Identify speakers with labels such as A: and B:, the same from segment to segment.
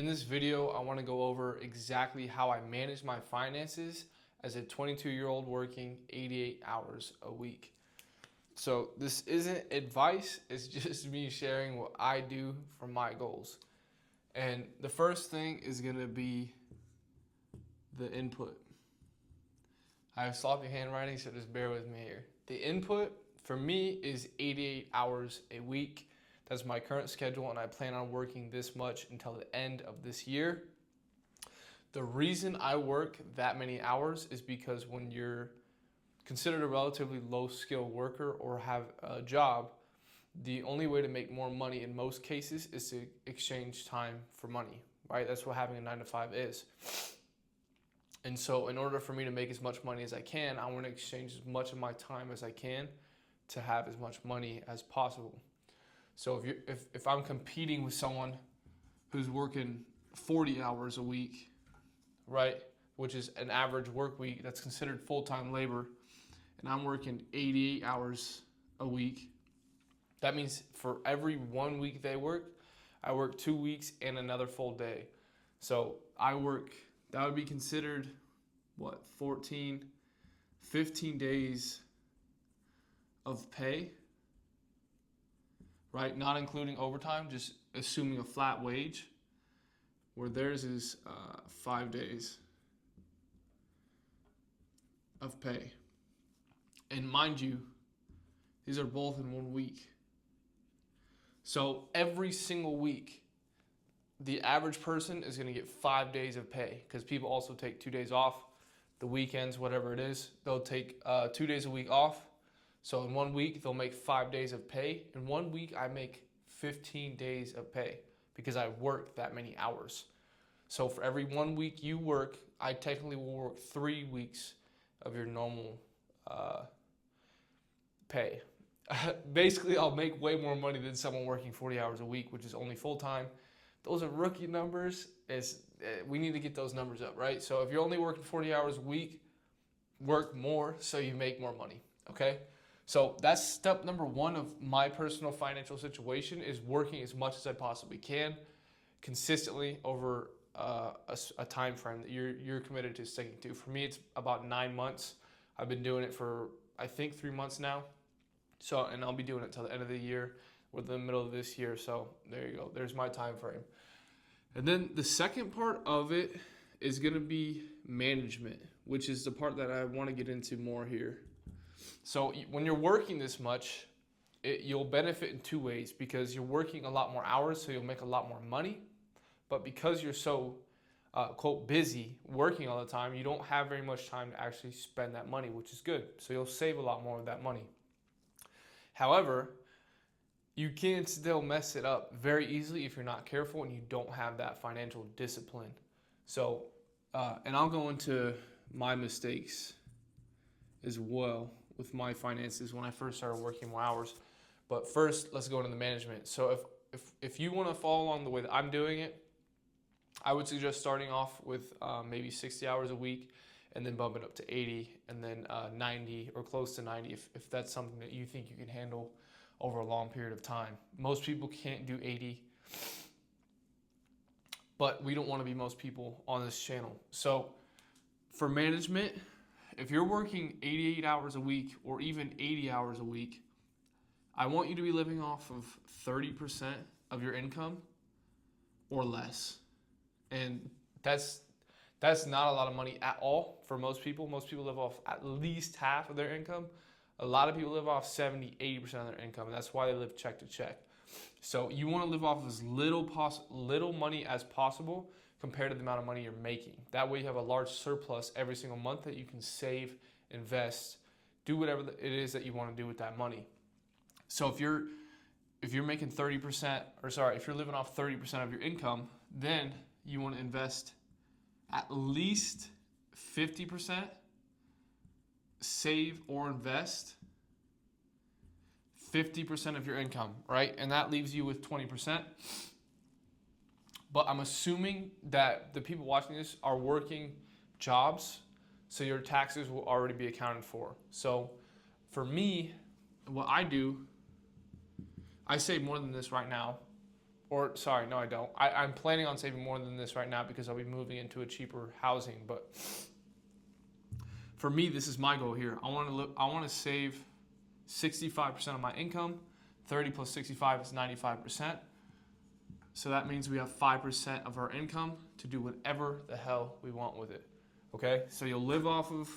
A: In this video, I want to go over exactly how I manage my finances as a 22-year-old working 88 hours a week. So this isn't advice, it's just me sharing what I do for my goals. And the first thing is going to be the input. I have sloppy handwriting, so just bear with me here. The input for me is 88 hours a week. That's my current schedule, and I plan on working this much until the end of this year. The reason I work that many hours is because when you're considered a relatively low-skill worker or have a job, the only way to make more money in most cases is to exchange time for money, right? That's what having a 9-to-5 is. And so in order for me to make as much money as I can, I want to exchange as much of my time as I can to have as much money as possible. So if I'm competing with someone who's working 40 hours a week, right, which is an average work week, that's considered full-time labor, and I'm working 88 hours a week, that means for every 1 week they work, I work 2 weeks and another full day. So that would be considered, 15 days of pay, right? Not including overtime, just assuming a flat wage, where theirs is 5 days of pay. And mind you, these are both in 1 week. So every single week, the average person is going to get 5 days of pay, because people also take 2 days off, the weekends, whatever it is. They'll take 2 days a week off. So in 1 week, they'll make 5 days of pay. In 1 week, I make 15 days of pay because I work that many hours. So for every 1 week you work, I technically will work 3 weeks of your normal pay. Basically, I'll make way more money than someone working 40 hours a week, which is only full-time. Those are rookie numbers. We need to get those numbers up, right? So if you're only working 40 hours a week, work more so you make more money, okay? So that's step number one of my personal financial situation, is working as much as I possibly can consistently over a time frame that you're committed to sticking to. For me, it's about 9 months. I've been doing it for, I think, 3 months now. So, and I'll be doing it till the end of the year or the middle of this year. So there you go. There's my time frame. And then the second part of it is going to be management, which is the part that I want to get into more here. So when you're working this much, you'll benefit in 2 ways, because you're working a lot more hours, so you'll make a lot more money. But because you're so, quote, busy working all the time, you don't have very much time to actually spend that money, which is good. So you'll save a lot more of that money. However, you can still mess it up very easily if you're not careful and you don't have that financial discipline. So, and I'll go into my mistakes as well with my finances when I first started working more hours. But first, let's go into the management. So if you want to follow along the way that I'm doing it, I would suggest starting off with maybe 60 hours a week, and then bump it up to 80, and then 90 or close to 90 if that's something that you think you can handle over a long period of time. Most people can't do 80, but we don't want to be most people on this channel. So for management, if you're working 88 hours a week or even 80 hours a week, I want you to be living off of 30% of your income or less. And that's not a lot of money at all for most people. Most people live off at least half of their income. A lot of people live off 70, 80% of their income, and that's why they live check to check. So you want to live off as little money as possible compared to the amount of money you're making. That way you have a large surplus every single month that you can save, invest, do whatever it is that you want to do with that money. So if you're making 30%, if you're living off 30% of your income, then you want to invest at least 50%, save or invest 50% of your income, right? And that leaves you with 20%. But I'm assuming that the people watching this are working jobs, so your taxes will already be accounted for. So for me, what I do, I save more than this right now, Or sorry, no, I don't. I'm planning on saving more than this right now because I'll be moving into a cheaper housing. But for me, this is my goal here. I want to save 65% of my income. 30 plus 65 is 95%. So that means we have 5% of our income to do whatever the hell we want with it. Okay? So you'll live off of,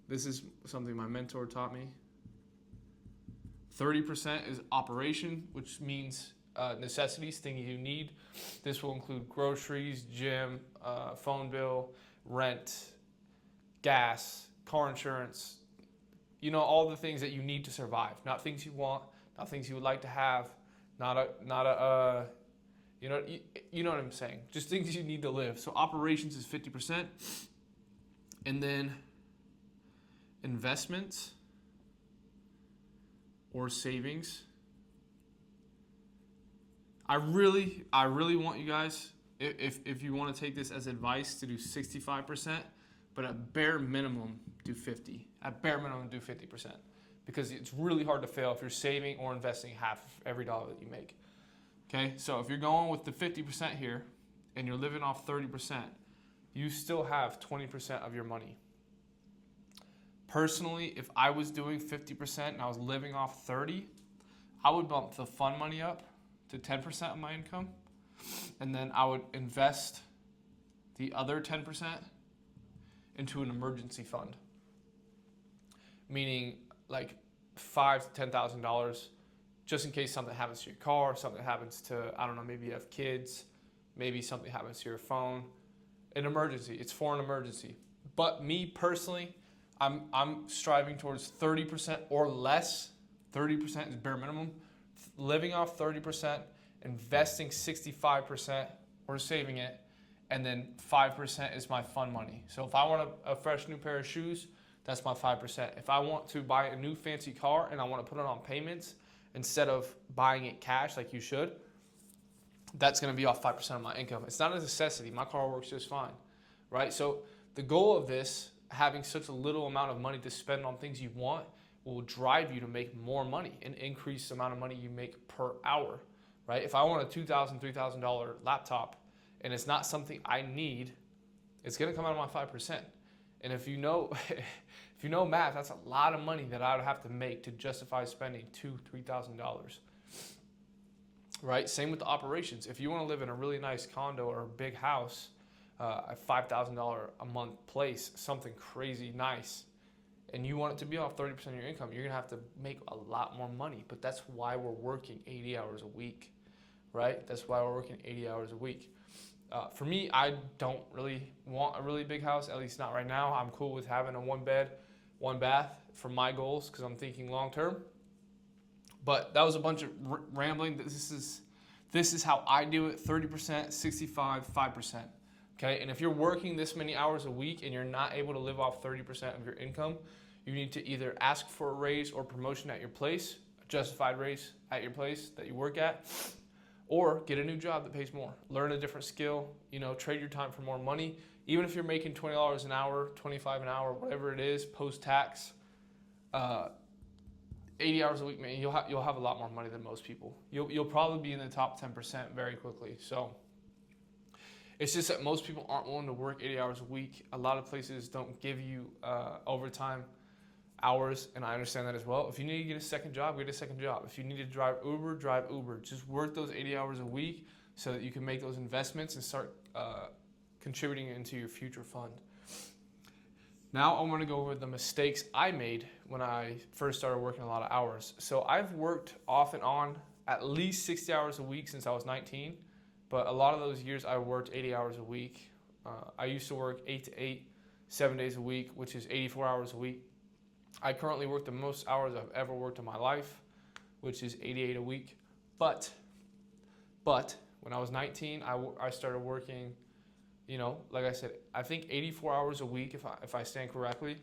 A: this is something my mentor taught me. 30% is operation, which means necessities, things you need. This will include groceries, gym, phone bill, rent, gas, car insurance, all the things that you need to survive. Not things you want, not things you would like to have, you know what I'm saying? Just things you need to live. So operations is 50%. And then investments or savings. I really want you guys, if you want to take this as advice, to do 65%, but at bare minimum, do 50. At bare minimum, do 50%. Because it's really hard to fail if you're saving or investing half of every dollar that you make. Okay, so if you're going with the 50% here and you're living off 30%, you still have 20% of your money. Personally, if I was doing 50% and I was living off 30, I would bump the fun money up to 10% of my income, and then I would invest the other 10% into an emergency fund. Meaning like $5,000 to $10,000, just in case something happens to your car, something happens to, I don't know, maybe you have kids, maybe something happens to your phone. An emergency, it's for an emergency. But me personally, I'm striving towards 30% or less. 30% is bare minimum. Living off 30%, investing 65% or saving it, and then 5% is my fun money. So if I want a fresh new pair of shoes, that's my 5%. If I want to buy a new fancy car and I want to put it on payments instead of buying it cash like you should, that's going to be off 5% of my income. It's not a necessity. My car works just fine, right? So the goal of this, having such a little amount of money to spend on things you want, will drive you to make more money and increase the amount of money you make per hour, right? If I want a $2,000, $3,000 laptop and it's not something I need, it's going to come out of my 5%. And if you know math, that's a lot of money that I would have to make to justify spending $2,000, $3,000. Right? Same with the operations. If you want to live in a really nice condo or a big house, a $5,000 a month place, something crazy nice, and you want it to be off 30% of your income, you're going to have to make a lot more money. But that's why we're working 80 hours a week, right? That's why we're working 80 hours a week. For me, I don't really want a really big house, at least not right now. I'm cool with having a 1 bed, 1 bath for my goals because I'm thinking long term. But that was a bunch of rambling. This is how I do it: 30%, 65, 5%. Okay, and if you're working this many hours a week and you're not able to live off 30% of your income, you need to either ask for a raise or promotion at your place, a justified raise at your place that you work at, or get a new job that pays more. Learn a different skill, trade your time for more money. Even if you're making $20 an hour, $25 an hour, whatever it is, post-tax, 80 hours a week, man, you'll have a lot more money than most people. You'll probably be in the top 10% very quickly. So it's just that most people aren't willing to work 80 hours a week. A lot of places don't give you overtime hours, and I understand that as well. If you need to get a second job, get a second job. If you need to drive Uber. Just work those 80 hours a week so that you can make those investments and start contributing into your future fund. Now I'm going to go over the mistakes I made when I first started working a lot of hours. So I've worked off and on at least 60 hours a week since I was 19, but a lot of those years I worked 80 hours a week. I used to work 8 to 8, 7 days a week, which is 84 hours a week. I currently work the most hours I've ever worked in my life, which is 88 a week. But when I was 19, I started working, like I said, I think 84 hours a week if I stand correctly.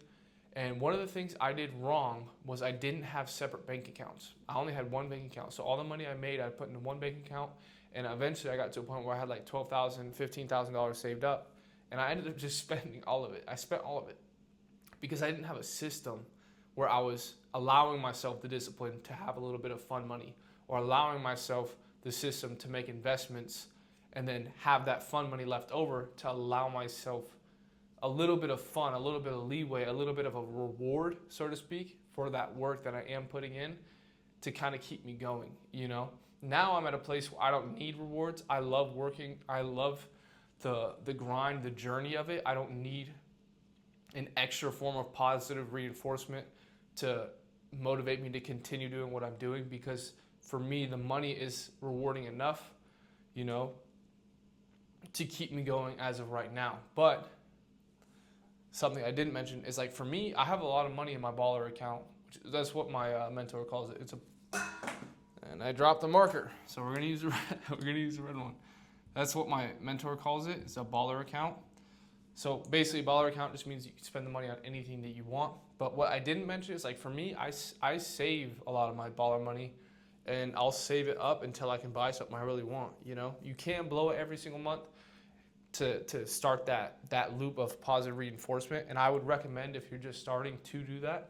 A: And one of the things I did wrong was I didn't have separate bank accounts. I only had one bank account. So all the money I made, I put into one bank account. And eventually I got to a point where I had like $12,000, $15,000 saved up. And I ended up just spending all of it. I spent all of it because I didn't have a system where I was allowing myself the discipline to have a little bit of fun money, or allowing myself the system to make investments and then have that fun money left over to allow myself a little bit of fun, a little bit of leeway, a little bit of a reward, so to speak, for that work that I am putting in to kind of keep me going, you know? Now I'm at a place where I don't need rewards. I love working. I love the grind, the journey of it. I don't need an extra form of positive reinforcement to motivate me to continue doing what I'm doing, because for me, the money is rewarding enough, you know, to keep me going as of right now. But something I didn't mention is, like, for me, I have a lot of money in my baller account. That's what my mentor calls it. And I dropped the marker, so we're gonna use the red one. That's what my mentor calls it. It's a baller account. So basically, a baller account just means you can spend the money on anything that you want. But what I didn't mention is, like, for me, I save a lot of my baller money, and I'll save it up until I can buy something I really want. You know, you can't blow it every single month to start that loop of positive reinforcement. And I would recommend, if you're just starting, to do that,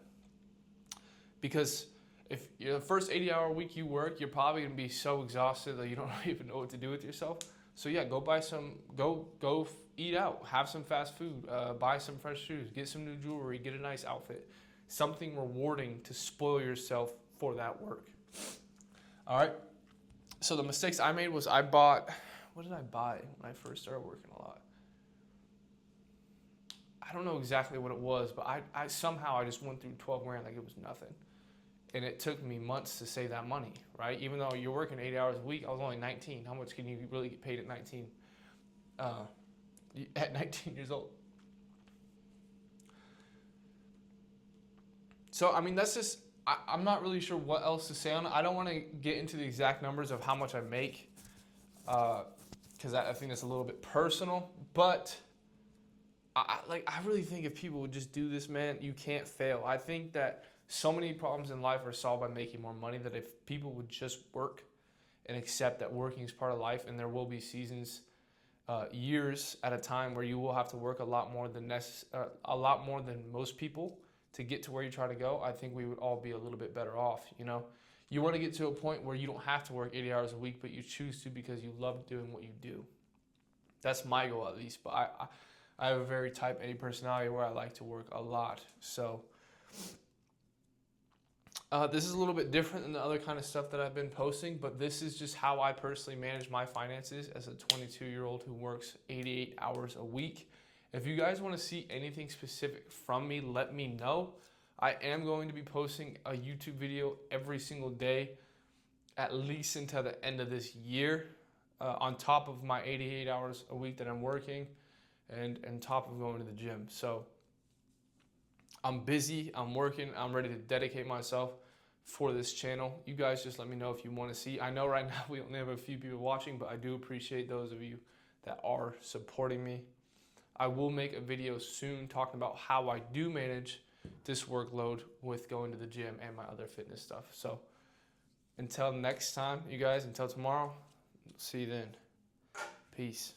A: because if you're the first 80-hour week you work, you're probably gonna be so exhausted that you don't even know what to do with yourself. So yeah, go eat out, have some fast food, buy some fresh shoes, get some new jewelry, get a nice outfit, something rewarding to spoil yourself for that work. All right. So the mistakes I made was what did I buy when I first started working a lot? I don't know exactly what it was, but I somehow just went through 12 grand like it was nothing. And it took me months to save that money, right? Even though you're working 8 hours a week, I was only 19. How much can you really get paid at 19? At 19 years old. So, I mean, that's just, I'm not really sure what else to say on it. I don't want to get into the exact numbers of how much I make, because I think that's a little bit personal. But I really think if people would just do this, man, you can't fail. I think that so many problems in life are solved by making more money, that if people would just work and accept that working is part of life, and there will be seasons, years at a time, where you will have to work a lot more than most people to get to where you try to go, I think we would all be a little bit better off. You know, you want to get to a point where you don't have to work 80 hours a week, but you choose to because you love doing what you do. That's my goal, at least. But I have a very type A personality where I like to work a lot. So this is a little bit different than the other kind of stuff that I've been posting, but this is just how I personally manage my finances as a 22-year-old who works 88 hours a week. If you guys want to see anything specific from me, let me know. I am going to be posting a YouTube video every single day, at least until the end of this year, on top of my 88 hours a week that I'm working, and on top of going to the gym. So I'm busy, I'm working, I'm ready to dedicate myself for this channel. You guys just let me know if you want to see. I know right now we only have a few people watching, but I do appreciate those of you that are supporting me. I will make a video soon talking about how I do manage this workload with going to the gym and my other fitness stuff. So until next time, you guys, until tomorrow, see you then. Peace.